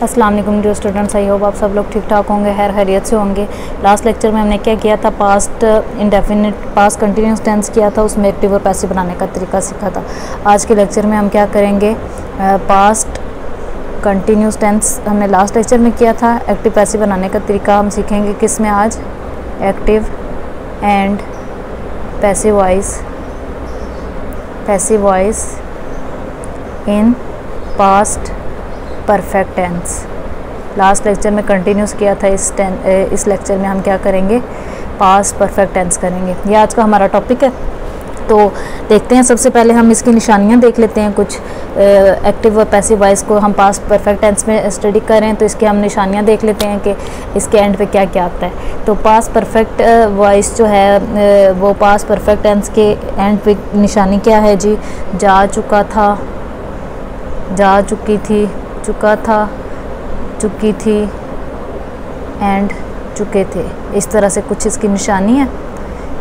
अस्सलाम वालेकुम dear students, I hope आप सब लोग ठीक ठाक होंगे, खैर खैरियत से होंगे। लास्ट लेक्चर में हमने क्या किया था, past indefinite past continuous tense किया था, उसमें एक्टिव और पैसिव बनाने का तरीका सीखा था। आज के लेक्चर में हम क्या करेंगे, पास्ट कंटिन्यूस टेंस हमने लास्ट लेक्चर में किया था, एक्टिव पैसिव बनाने का तरीका हम सीखेंगे किस में आज, active and passive voice in past perfect tense. Last lecture में कंटिन्यूस किया था, इस लेक्चर में हम क्या करेंगे, पास्ट परफेक्ट टेंस करेंगे। ये आज का हमारा टॉपिक है। तो देखते हैं, सबसे पहले हम इसकी निशानियां देख लेते हैं। कुछ एक्टिव और पैसिव वॉइस को हम पास्ट परफेक्ट टेंस में स्टडी करें तो इसकी हम निशानियां देख लेते हैं कि इसके एंड पे क्या क्या आता है। तो पास्ट परफेक्ट वॉइस जो है वो पास्ट परफेक्ट टेंस के एंड पे निशानी क्या है जी, जा चुका था, जा चुकी थी, चुका था, चुकी थी एंड चुके थे। इस तरह से कुछ इसकी निशानी है।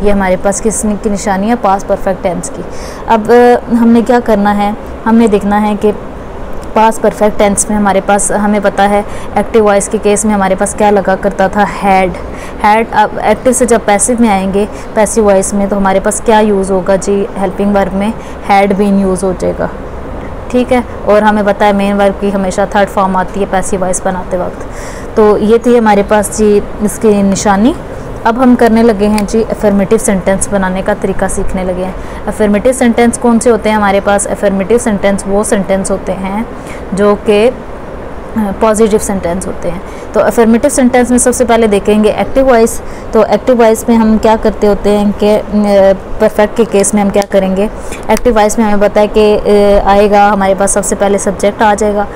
ये हमारे पास किसकी निशानी है, पास्ट परफेक्ट टेंस की। अब हमने क्या करना है, हमने देखना है कि पास्ट परफेक्ट टेंस में हमारे पास, हमें पता है एक्टिव वॉइस के केस में हमारे पास क्या लगा करता था, हैड। अब एक्टिव से जब पैसिव में आएंगे, पैसिव वॉइस में, तो हमारे पास क्या यूज़ होगा जी, हेल्पिंग वर्ब में हैड बीन यूज़ हो जाएगा, ठीक है। और हमें पता है मेन वर्ब की हमेशा थर्ड फॉर्म आती है पैसिव वॉइस बनाते वक्त। तो ये थी हमारे पास जी इसकी निशानी। अब हम करने लगे हैं जी अफर्मेटिव सेंटेंस बनाने का तरीका सीखने लगे हैं। अफर्मेटिव सेंटेंस कौन से होते हैं हमारे पास, अफर्मेटिव सेंटेंस वो सेंटेंस होते हैं जो कि पॉजिटिव सेंटेंस होते हैं। तो अफर्मेटिव सेंटेंस में सबसे पहले देखेंगे एक्टिव वॉइस। तो एक्टिव वॉइस में हम क्या करते होते हैं कि परफेक्ट के केस में हम क्या करेंगे, एक्टिव वॉइस में हमें पता है कि आएगा हमारे पास सबसे पहले सब्जेक्ट आ जाएगा।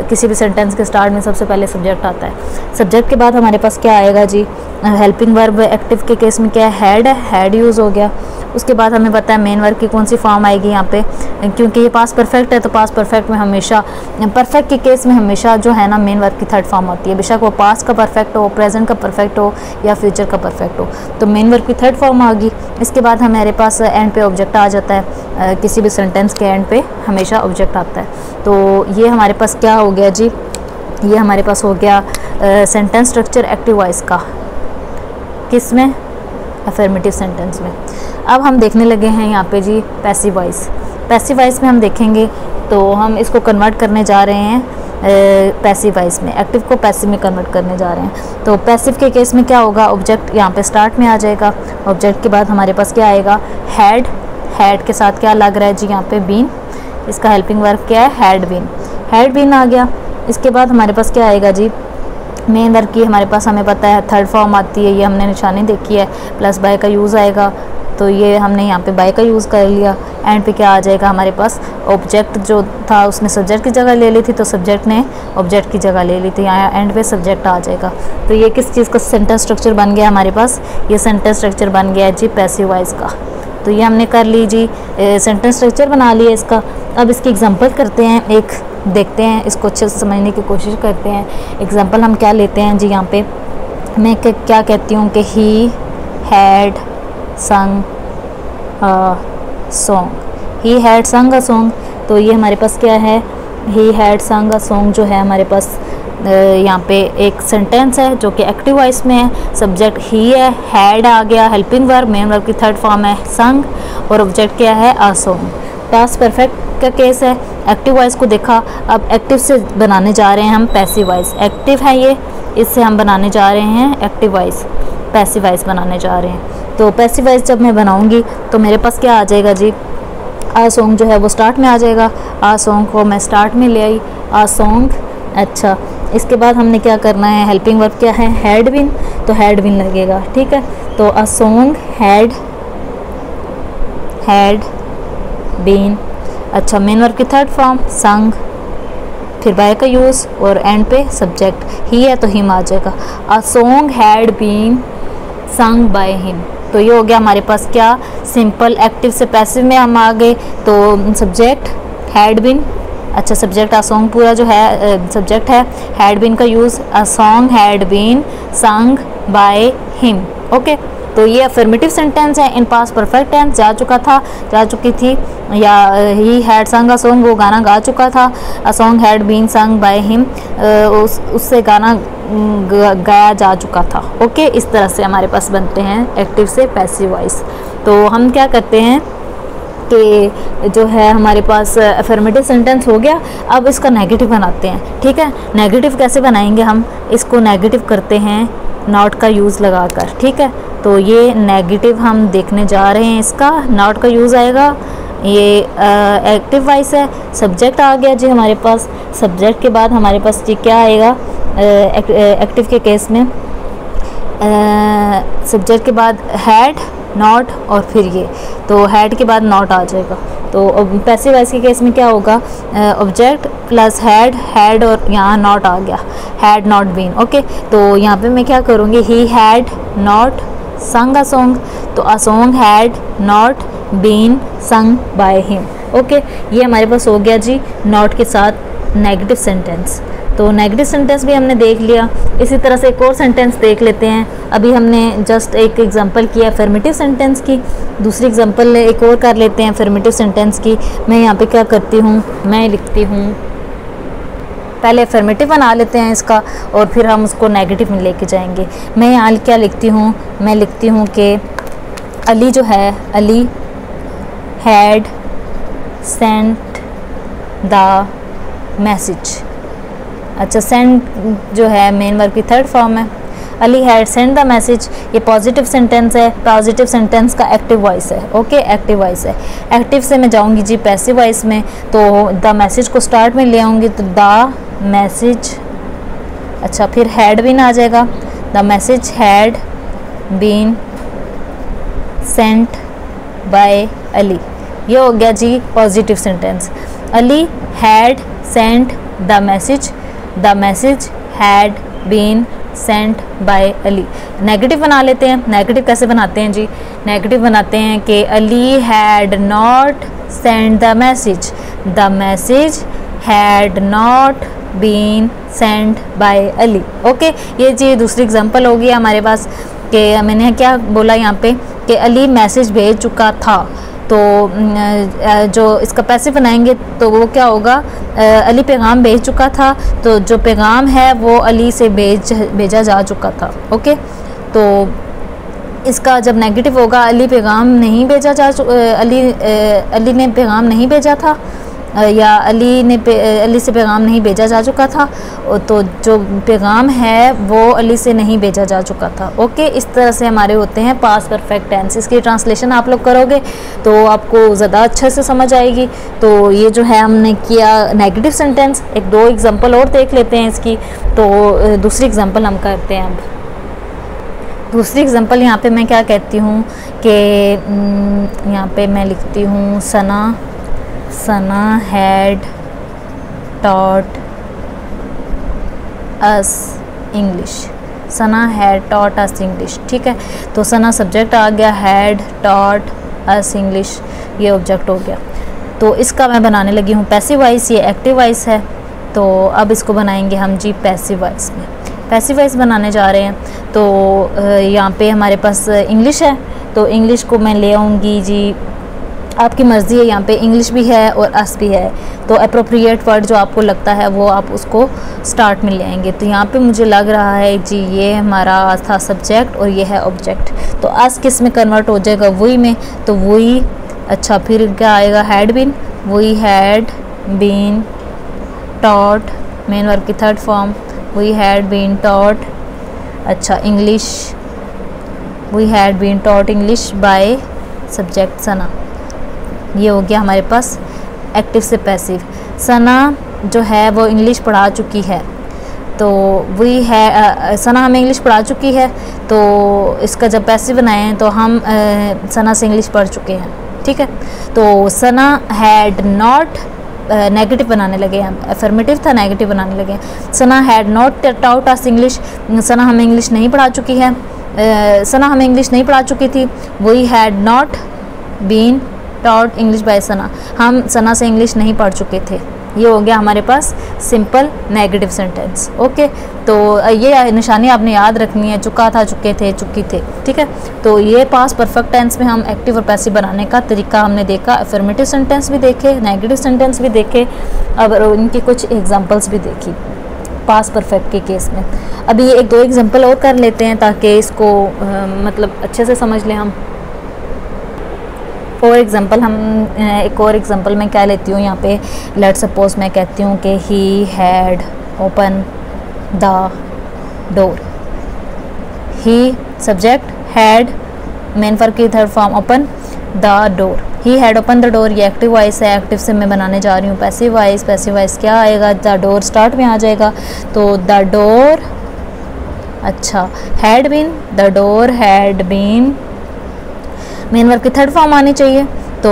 किसी भी सेंटेंस के स्टार्ट में सबसे पहले सब्जेक्ट आता है। सब्जेक्ट के बाद हमारे पास क्या आएगा जी, हेल्पिंग वर्ब। एक्टिव के केस में क्या है, हैड यूज़ हो गया। उसके बाद हमें पता है मेन वर्ब की कौन सी फॉर्म आएगी यहाँ पे, क्योंकि ये पास्ट परफेक्ट है तो पास्ट परफेक्ट में हमेशा, परफेक्ट के केस में हमेशा जो है ना मेन वर्ब की थर्ड फॉर्म होती है, बेशक वो पास्ट का परफेक्ट हो, प्रेजेंट का परफेक्ट हो या फ्यूचर का परफेक्ट हो। तो मेन वर्ब की थर्ड फॉर्म आ गई। इसके बाद हमारे पास एंड पे ऑब्जेक्ट आ जाता है। किसी भी सेंटेंस के एंड पे हमेशा ऑब्जेक्ट आता है। तो ये हमारे पास क्या हो गया जी, ये हमारे पास हो गया सेंटेंस स्ट्रक्चर एक्टिव वॉइस का। किस में, अफर्मेटिव सेंटेंस में। अब हम देखने लगे हैं यहाँ पे जी पैसिव वॉइस। पैसिव वॉइस में हम देखेंगे तो हम इसको कन्वर्ट करने जा रहे हैं पैसिव वॉइस में, एक्टिव को पैसिव में कन्वर्ट करने जा रहे हैं। तो पैसिव के केस में क्या होगा, ऑब्जेक्ट यहाँ पे स्टार्ट में आ जाएगा। ऑब्जेक्ट के बाद हमारे पास क्या आएगा, हैड। हैड के साथ क्या लग रहा है जी यहाँ पे, बीन। इसका हेल्पिंग वर्ब क्या है, हैड बीन। हैड बीन आ गया। इसके बाद हमारे पास क्या आएगा जी, मेन वर्ब की हमारे पास हमें पता है थर्ड फॉर्म आती है, ये हमने निशानी देखी है, प्लस बाय का यूज़ आएगा। तो ये हमने यहाँ पे बाय का यूज़ कर लिया। एंड पे क्या आ जाएगा हमारे पास, ऑब्जेक्ट जो था उसने सब्जेक्ट की जगह ले ली थी, तो सब्जेक्ट ने ऑब्जेक्ट की जगह ले ली थी, यहाँ एंड पे सब्जेक्ट आ जाएगा। तो ये किस चीज़ का सेंटेंस स्ट्रक्चर बन गया हमारे पास, ये सेंटेंस स्ट्रक्चर बन गया जी पैसिव वॉइस का। तो ये हमने कर ली जी, सेंटेंस स्ट्रक्चर बना लिया इसका। अब इसकी एग्जांपल करते हैं, एक देखते हैं, इसको अच्छे से समझने की कोशिश करते हैं। एग्जांपल हम क्या लेते हैं जी, यहाँ पे मैं क्या कहती हूँ कि ही हैड संग अ सॉन्ग, ही हैड संग अ सॉन्ग। तो ये हमारे पास क्या है, ही हैड संग अ सॉन्ग जो है हमारे पास यहाँ पे एक सेंटेंस है जो कि एक्टिव वॉइस में है। सब्जेक्ट ही है, हैड आ गया, हेल्पिंग वर्ब, मेन वर्ब की थर्ड फॉर्म है संग, और ऑब्जेक्ट क्या है, अ सॉन्ग। पास्ट परफेक्ट का केस है, एक्टिव वॉइस को देखा। अब एक्टिव से बनाने जा रहे हैं हम पैसिव वॉइस। एक्टिव है ये, इससे हम बनाने जा रहे हैं एक्टिव वॉइस, पैसिव वॉइस बनाने जा रहे हैं। तो पैसिव वॉइस जब मैं बनाऊंगी तो मेरे पास क्या आ जाएगा जी, आ सॉन्ग जो है वो स्टार्ट में आ जाएगा। आ सॉन्ग को मैं स्टार्ट में ले आई, आ सॉन्ग। अच्छा, इसके बाद हमने क्या करना है, हेल्पिंग वर्ब क्या है, हैड बीन, तो हैड बीन लगेगा, ठीक है। तो अ सॉन्ग हैड बीन। अच्छा, मेन वर्ब की थर्ड फॉर्म संग, फिर बाय का यूज़, और एंड पे सब्जेक्ट ही है तो हिम आ जाएगा। A song had been sung by him. तो ये हो गया हमारे पास क्या, सिंपल। एक्टिव से पैसिव में हम आ गए तो सब्जेक्ट हैड बीन। अच्छा, सब्जेक्ट अ सॉन्ग पूरा जो है सब्जेक्ट है, हैड बीन का use, a song had been sung by him. Okay, तो ये अफर्मेटिव सेंटेंस है। इन पास्ट परफेक्ट टेंस जा चुका था, जा चुकी थी, या ही हैड संग अ सॉन्ग, वो गाना गा चुका था। A song had been sung by him, उससे गाना गाया जा चुका था। ओके, इस तरह से हमारे पास बनते हैं एक्टिव से पैसिव वॉइस। तो हम क्या करते हैं कि जो है हमारे पास अफर्मेटिव सेंटेंस हो गया, अब इसका नेगेटिव बनाते हैं। ठीक है, नेगेटिव कैसे बनाएंगे हम? इसको नेगेटिव करते हैं नॉट का यूज़ लगाकर। ठीक है, तो ये नेगेटिव हम देखने जा रहे हैं। इसका नॉट का यूज़ आएगा, ये एक्टिव वॉइस है, सब्जेक्ट आ गया जी हमारे पास। सब्जेक्ट के बाद हमारे पास जी क्या आएगा एक्टिव के केस में? सब्जेक्ट के बाद हैड, नॉट और फिर ये, तो हैड के बाद नॉट आ जाएगा। तो पैसिव वॉइस के केस में क्या होगा? ऑब्जेक्ट प्लस हैड और यहाँ नॉट आ गया, हैड नॉट बीन। ओके, तो यहाँ पे मैं क्या करूँगी? ही हैड नॉट संग अ सॉन्ग, तो a song had not been sung by him. Okay, ये हमारे पास हो गया जी नॉट के साथ नेगेटिव सेंटेंस। तो नेगेटिव सेंटेंस भी हमने देख लिया। इसी तरह से एक और सेंटेंस देख लेते हैं। अभी हमने जस्ट एक एग्जांपल किया अफर्मेटिव सेंटेंस की, दूसरी एग्जांपल एक और कर लेते हैं अफर्मेटिव सेंटेंस की। मैं यहाँ पे क्या करती हूँ, मैं लिखती हूँ, पहले अफर्मेटिव बना लेते हैं इसका और फिर हम उसको नेगेटिव में लेके जाएंगे। मैं यहाँ क्या लिखती हूँ? मैं लिखती हूँ कि अली जो है, Ali had sent the message. अच्छा, सेंड जो है मेन वर्ब की थर्ड फॉर्म है। Ali had send the message, ये पॉजिटिव सेंटेंस है। पॉजिटिव सेंटेंस का एक्टिव वॉइस है। ओके, एक्टिव वॉइस है। एक्टिव से मैं जाऊंगी जी पैसिव वॉइस में, तो द मैसेज को स्टार्ट में ले आऊँगी, तो द मैसेज, अच्छा फिर हैड बीन आ जाएगा, the message had been sent by Ali. ये हो गया जी positive sentence. Ali had sent the message, the message had been sent by Ali. Negative बना लेते हैं। नेगेटिव कैसे बनाते हैं जी? नेगेटिव बनाते हैं कि Ali had not sent the message, the message had not been sent by Ali. Okay, ये जी दूसरी एग्जांपल हो गई हमारे पास कि मैंने क्या बोला यहाँ पे कि अली मैसेज भेज चुका था। तो जो इसका पैसिव बनाएंगे तो वो क्या होगा? अली पैगाम भेज चुका था, तो जो पैगाम है वो अली से भेजा जा चुका था। ओके, तो इसका जब नेगेटिव होगा, अली पैगाम नहीं भेजा जा अली ने पैगाम नहीं भेजा था, या अली से पैगाम नहीं भेजा जा चुका था, तो जो पैगाम है वो अली से नहीं भेजा जा चुका था। ओके, इस तरह से हमारे होते हैं पास्ट परफेक्ट टेंस। इसकी ट्रांसलेशन आप लोग करोगे तो आपको ज़्यादा अच्छे से समझ आएगी। तो ये जो है हमने किया नेगेटिव सेंटेंस। एक दो एग्जांपल और देख लेते हैं इसकी। तो दूसरी एग्जांपल हम करते हैं। अब दूसरी एग्जांपल यहाँ पे मैं क्या कहती हूँ कि यहाँ पे मैं लिखती हूँ Sana had taught us English, Sana had taught us English। ठीक है, तो सना सब्जेक्ट आ गया, हैड taught us English ये ऑब्जेक्ट हो गया। तो इसका मैं बनाने लगी हूँ पैसिव वॉइस, ये एक्टिव वॉइस है। तो अब इसको बनाएंगे हम जी पैसिव वॉइस में। पैसिव वॉइस बनाने जा रहे हैं। तो यहाँ पे हमारे पास इंग्लिश है, तो इंग्लिश को मैं ले आऊँगी जी, आपकी मर्ज़ी है। यहाँ पे इंग्लिश भी है और अस भी है, तो अप्रोप्रिएट वर्ड जो आपको लगता है वो आप उसको स्टार्ट में ले आएंगे। तो यहाँ पे मुझे लग रहा है जी ये हमारा था सब्जेक्ट और ये है ऑब्जेक्ट, तो अस किस में कन्वर्ट हो जाएगा? वही में, तो वही। अच्छा, फिर क्या आएगा? हैड बीन, वही had been taught, main verb की थर्ड फॉर्म, वही हैड बीन टॉट। अच्छा, इंग्लिश, वही had been taught English by subject Sana. ये हो गया हमारे पास एक्टिव से पैसिव। सना जो है वो इंग्लिश पढ़ा चुकी है, तो वही है सना हमें इंग्लिश पढ़ा चुकी है, तो इसका जब पैसिव बनाए हैं तो हम सना से इंग्लिश पढ़ चुके हैं। ठीक है, तो सना हैड नॉट, नेगेटिव बनाने लगे हम, अफर्मेटिव था नेगेटिव बनाने लगे। Sana had not taught us English, Sana हमें इंग्लिश नहीं पढ़ा चुकी है, सना हमें इंग्लिश नहीं पढ़ा चुकी थी। वही had not been taught English by Sana, हम सना से इंग्लिश नहीं पढ़ चुके थे। ये हो गया हमारे पास सिंपल नेगेटिव सेंटेंस। ओके, तो ये निशानी आपने याद रखनी है, चुका था, चुके थे, चुकी थे, ठीक है। तो ये पास्ट परफेक्ट टेंस में हम एक्टिव और पैसिव बनाने का तरीका हमने देखा, अफर्मेटिव सेंटेंस भी देखे, नेगेटिव सेंटेंस भी देखे, अब उनकी कुछ एग्जांपल्स भी देखी पास्ट परफेक्ट के केस में। अभी एक दो एग्जांपल और कर लेते हैं ताकि इसको मतलब अच्छे से समझ लें हम। फॉर एग्ज़ाम्पल हम एक और एग्ज़ाम्पल मैं क्या लेती हूँ यहाँ पे, लेट सपोज मैं कहती हूँ कि he had open the door. He subject, had main verb की third form, open the door. He had open the door, ये एक्टिव वॉइस है, एक्टिव से मैं बनाने जा रही हूँ पैसिव वॉइस। पैसिव वॉइस क्या आएगा, द डोर स्टार्ट में आ जाएगा, तो द डोर, अच्छा had been, the door had been main verb की थर्ड फॉर्म आनी चाहिए, तो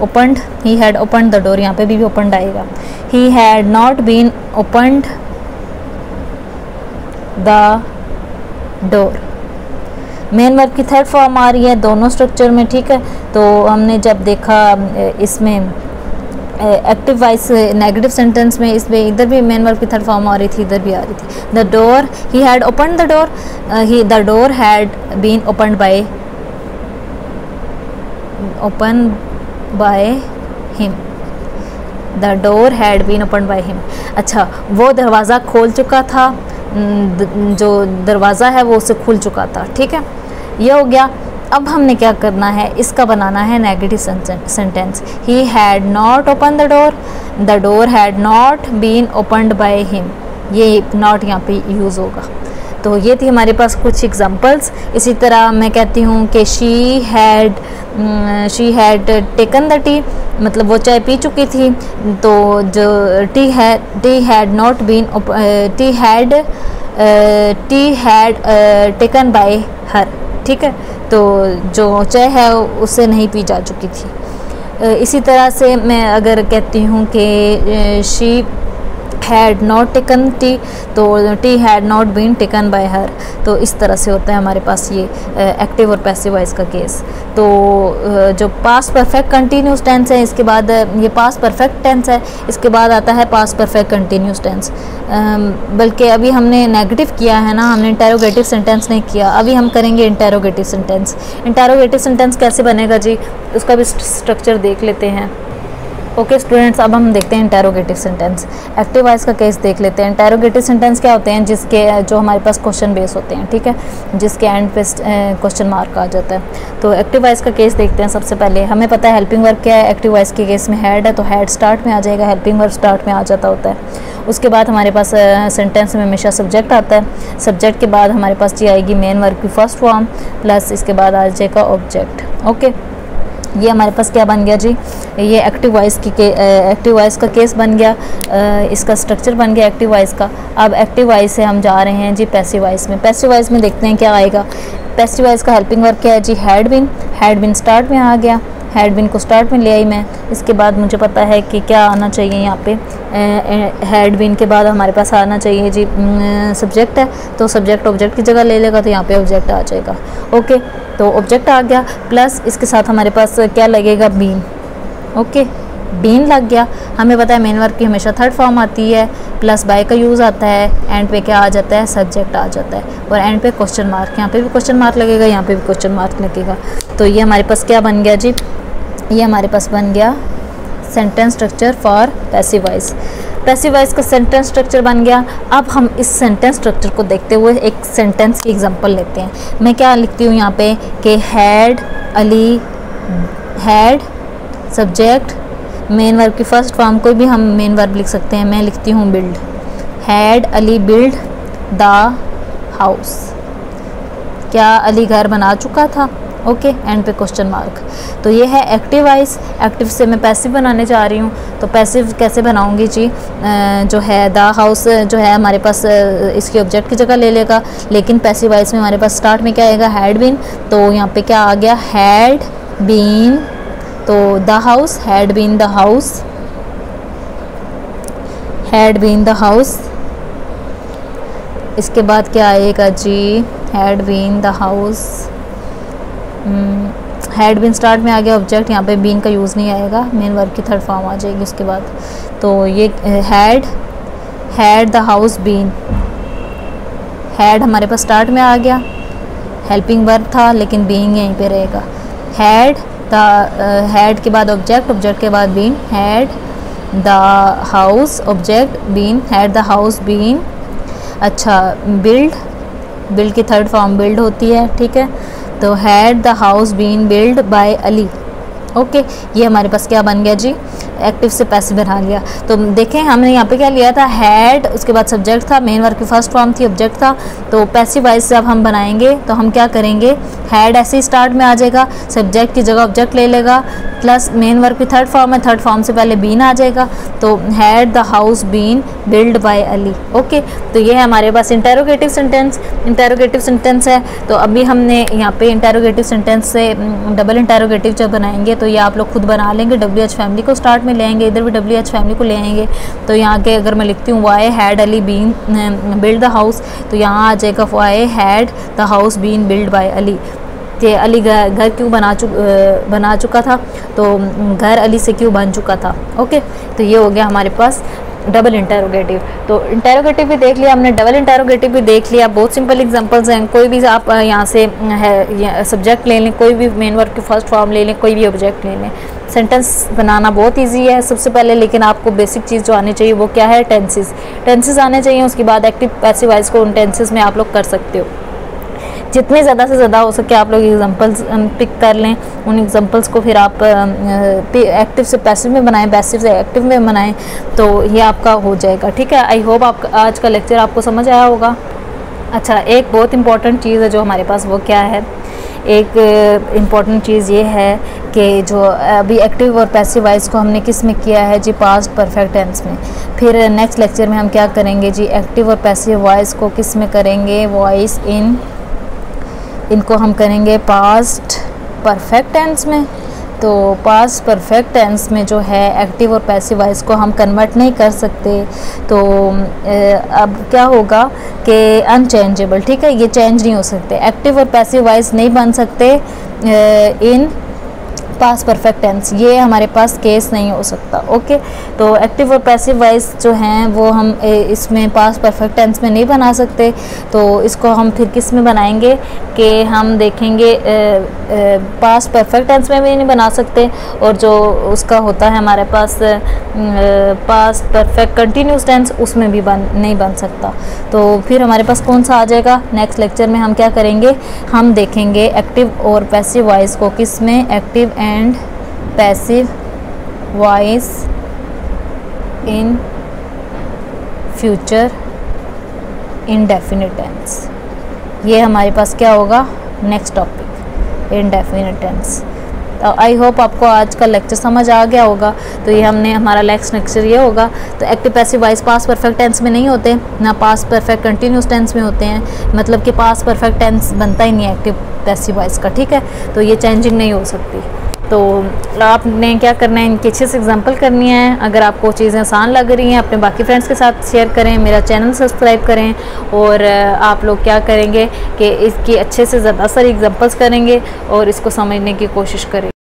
opened, he had opened the door, यहाँ पे भी ओपनड आएगा। He had not been opened the door, main verb की थर्ड फॉर्म आ रही है दोनों स्ट्रक्चर में, ठीक है। तो हमने जब देखा इसमें एक्टिव वॉइस नेगेटिव सेंटेंस में, इसमें इधर भी मेन वर्ब की थर्ड फॉर्म आ रही थी, इधर भी आ रही थी। The door, he had opened the door, the door had been opened by him, the door had been opened by him. अच्छा, वो दरवाज़ा खोल चुका था, जो दरवाज़ा है वो उसे खुल चुका था, ठीक है, ये हो गया। अब हमने क्या करना है, इसका बनाना है negative sentence. He had not open the door, the door had not been opened by him, ये नॉट यहाँ पे यूज़ होगा। तो ये थी हमारे पास कुछ एग्जांपल्स। इसी तरह मैं कहती हूँ कि she had taken the tea, मतलब वो चाय पी चुकी थी, तो जो tea had not been, tea had taken by her, ठीक है, तो जो चाय है उससे नहीं पी जा चुकी थी। इसी तरह से मैं अगर कहती हूँ कि she had not taken tea, तो tea had not been taken by her, तो इस तरह से होता है हमारे पास ये एक्टिव और पैसिव वॉइस का केस। तो जो पास्ट परफेक्ट कंटिन्यूस टेंस है, इसके बाद ये पास्ट परफेक्ट टेंस है, इसके बाद आता है पास्ट परफेक्ट कंटिन्यूस टेंस। बल्कि अभी हमने नेगेटिव किया है ना, हमने इंटेरोगेटिव सेंटेंस नहीं किया, अभी हम करेंगे इंटेरोगेटिव सेंटेंस। इंटेरोगेटिव सेंटेंस कैसे बनेगा जी, उसका भी स्ट्रक्चर देख लेते हैं। ओके स्टूडेंट्स, अब हम देखते हैं इंटेरोगेटिव सेंटेंस। एक्टिव वॉइस का केस देख लेते हैं। इंटेरोगेटिव सेंटेंस क्या होते हैं, जिसके जो हमारे पास क्वेश्चन बेस होते हैं, ठीक है, जिसके एंड पे क्वेश्चन मार्क आ जाता है। तो एक्टिव वॉइस का केस देखते हैं। सबसे पहले हमें पता है हेल्पिंग वर्ब क्या है, एक्टिव वॉइस के केस में हैड है, तो हैड स्टार्ट में आ जाएगा, हेल्पिंग वर्ब स्टार्ट में आ जाता होता है। उसके बाद हमारे पास सेंटेंस में हमेशा सब्जेक्ट आता है, सब्जेक्ट के बाद हमारे पास जी आएगी मेन वर्ब की फर्स्ट फॉर्म, प्लस इसके बाद आ जाएगा ऑब्जेक्ट। ओके, ये हमारे पास क्या बन गया जी, ये एक्टिव वॉइस का केस बन गया, इसका स्ट्रक्चर बन गया एक्टिव वॉइस का। अब एक्टिव वॉइस से हम जा रहे हैं जी पैसिव वॉइस में। पैसिव वॉइस में देखते हैं क्या आएगा। पैसिव वॉइस का हेल्पिंग वर्ब क्या है जी, हैड बीन स्टार्ट में आ गया, हैड बीन को स्टार्ट में ले आई मैं। इसके बाद मुझे पता है कि क्या आना चाहिए यहाँ पे, हैड बीन के बाद हमारे पास आना चाहिए जी सब्जेक्ट है, तो सब्जेक्ट ऑब्जेक्ट की जगह ले लेगा, तो यहाँ पे ऑब्जेक्ट आ जाएगा। ओके, तो ऑब्जेक्ट आ गया, प्लस इसके साथ हमारे पास क्या लगेगा, बीन। ओके, बीन लग गया। हमें पता है मेन वर्ब की हमेशा थर्ड फॉर्म आती है, प्लस बाय का यूज़ आता है, एंड पे क्या आ जाता है, सब्जेक्ट आ जाता है, और एंड पे क्वेश्चन मार्क, यहाँ पे भी क्वेश्चन मार्क लगेगा, यहाँ पे भी क्वेश्चन मार्क लगेगा। तो ये हमारे पास क्या बन गया जी, ये हमारे पास बन गया sentence structure for passive voice. Passive voice का सेंटेंस स्ट्रक्चर बन गया। अब हम इस सेंटेंस स्ट्रक्चर को देखते हुए एक सेंटेंस की एग्जांपल लेते हैं। मैं क्या लिखती हूँ यहाँ पे कि had Ali, had subject, main verb की फर्स्ट फॉर्म, कोई भी हम मेन वर्ब लिख सकते हैं, मैं लिखती हूँ build, had Ali build the house, क्या अली घर बना चुका था। ओके, एंड पे क्वेश्चन मार्क। तो ये है एक्टिव वॉइस। एक्टिव से मैं पैसिव बनाने जा रही हूँ, तो पैसिव कैसे बनाऊंगी जी, जो है द हाउस जो है हमारे पास इसकी ऑब्जेक्ट की जगह ले लेगा, लेकिन पैसिव वॉइस में हमारे पास स्टार्ट में क्या आएगा, हैड बीन, तो यहाँ पे क्या आ गया, हैड बीन, तो the house, had been the house, had been the house. इसके बाद क्या आएगा जी, had been the house, had been start में आ गया ऑब्जेक्ट, यहाँ पे बीन का यूज़ नहीं आएगा, मेन वर्ब की थर्ड फॉर्म आ जाएगी उसके बाद। तो ये had had the house been, had हमारे पास स्टार्ट में आ गया, हेल्पिंग वर्ब था लेकिन बीइंग यहीं पे रहेगा। हैड द, हैड के बाद ऑब्जेक्ट, ऑब्जेक्ट के बाद been, had the house object, been, had the house been. अच्छा, बिल्ड, बिल्ड की थर्ड फॉर्म बिल्ड होती है, ठीक है। तो had the house been build by Ali. Okay, ये हमारे पास क्या बन गया जी, एक्टिव से पैसिव बना लिया। तो देखें हमने यहाँ पे क्या लिया था, हैड, उसके बाद सब्जेक्ट था, मेन वर्ब की फर्स्ट फॉर्म थी, ऑब्जेक्ट था। तो पैसिव वाइज जब हम बनाएंगे तो हम क्या करेंगे, हैड ऐसे ही स्टार्ट में आ जाएगा, सब्जेक्ट की जगह ऑब्जेक्ट ले लेगा, प्लस मेन वर्ब की थर्ड फॉर्म है, थर्ड फॉर्म से पहले बीन आ जाएगा। तो had the house been build by Ali. Okay, तो ये है हमारे पास इंटेरोगेटिव सेंटेंस। इंटेरोगेटिव सेंटेंस है तो अभी हमने यहाँ पे इंटेरोगेटिव सेंटेंस से डबल इंटेरोगेटिव जब बनाएंगे तो ये आप लोग खुद बना लेंगे। WH फैमिली को स्टार्ट में ले आएंगे, इधर भी WH फैमिली को ले आएंगे। तो यहाँ के अगर मैं लिखती हूँ why had Ali been build the house, तो यहाँ आ जाएगा why had the house been build by Ali. कि अली घर क्यों बना चुका था, तो घर अली से क्यों बन चुका था। ओके, तो ये हो गया हमारे पास डबल इंटेरोगेटिव। तो इंटेरोगेटिव भी देख लिया हमने, डबल इंटेरोगेटिव भी देख लिया। बहुत सिंपल एग्जांपल्स हैं, कोई भी आप यहाँ से है सब्जेक्ट ले लें, कोई भी मेन वर्ब की फर्स्ट फॉर्म ले लें, कोई भी ऑब्जेक्ट ले लें। सेंटेंस बनाना बहुत इजी है सबसे पहले, लेकिन आपको बेसिक चीज़ जो आनी चाहिए वो क्या है, टेंसेस। टेंसेस आने चाहिए, उसके बाद एक्टिव पैसिव वॉइस को उन टेंसेस में आप लोग कर सकते हो। जितने ज़्यादा से ज़्यादा हो सके आप लोग एग्जांपल्स पिक कर लें, उन एग्जांपल्स को फिर आप एक्टिव से पैसिव में बनाएं, पैसिव से एक्टिव में बनाएं, तो ये आपका हो जाएगा। ठीक है, आई होप आप आज का लेक्चर आपको समझ आया होगा। अच्छा, एक बहुत इंपॉर्टेंट चीज़ है जो हमारे पास, वो क्या है, एक इम्पॉर्टेंट चीज़ ये है कि जो अभी एक्टिव और पैसिव वॉइस को हमने किस में किया है जी, पास्ट परफेक्ट टेंस में। फिर नेक्स्ट लेक्चर में हम क्या करेंगे जी, एक्टिव और पैसिव वॉइस को किस में करेंगे, वॉइस इनको हम करेंगे पास्ट परफेक्ट टेंस में। तो पास्ट परफेक्ट टेंस में जो है एक्टिव और पैसिव वॉइस को हम कन्वर्ट नहीं कर सकते। तो अब क्या होगा कि अनचेंजेबल, ठीक है, ये चेंज नहीं हो सकते। एक्टिव और पैसिव वॉइस नहीं बन सकते इन पास्ट परफेक्ट टेंस, ये हमारे पास केस नहीं हो सकता। ओके, तो एक्टिव और पैसिव वॉइस जो हैं वो हम इसमें पास्ट परफेक्ट टेंस में नहीं बना सकते। तो इसको हम फिर किस में बनाएंगे कि हम देखेंगे पास्ट परफेक्ट टेंस में भी नहीं बना सकते, और जो उसका होता है हमारे पास पास्ट परफेक्ट कंटिन्यूस टेंस, उसमें भी नहीं बन सकता। तो फिर हमारे पास कौन सा आ जाएगा, नेक्स्ट लेक्चर में हम क्या करेंगे, हम देखेंगे एक्टिव और पैसिव वॉइस को किस में, active and passive voice in future indefinite tense. ये हमारे पास क्या होगा, नेक्स्ट टॉपिक इंडेफिनिट टेंस। तो आई होप आपको आज का लेक्चर समझ आ गया होगा। तो ये हमने हमारा नेक्स्ट लेक्चर ये होगा। तो active passive voice past perfect tense में नहीं होते, ना पास्ट परफेक्ट कंटिन्यूस टेंस में होते हैं, मतलब कि पास्ट परफेक्ट टेंस बनता ही नहीं है एक्टिव पैसिव वॉइस का। ठीक है, तो ये चेंजिंग नहीं हो सकती। तो आपने क्या करना है, इनकी अच्छे से एग्जांपल करनी है। अगर आपको चीज़ें आसान लग रही हैं, अपने बाकी फ्रेंड्स के साथ शेयर करें, मेरा चैनल सब्सक्राइब करें, और आप लोग क्या करेंगे कि इसकी अच्छे से ज़्यादा सारी एग्जांपल्स करेंगे और इसको समझने की कोशिश करें।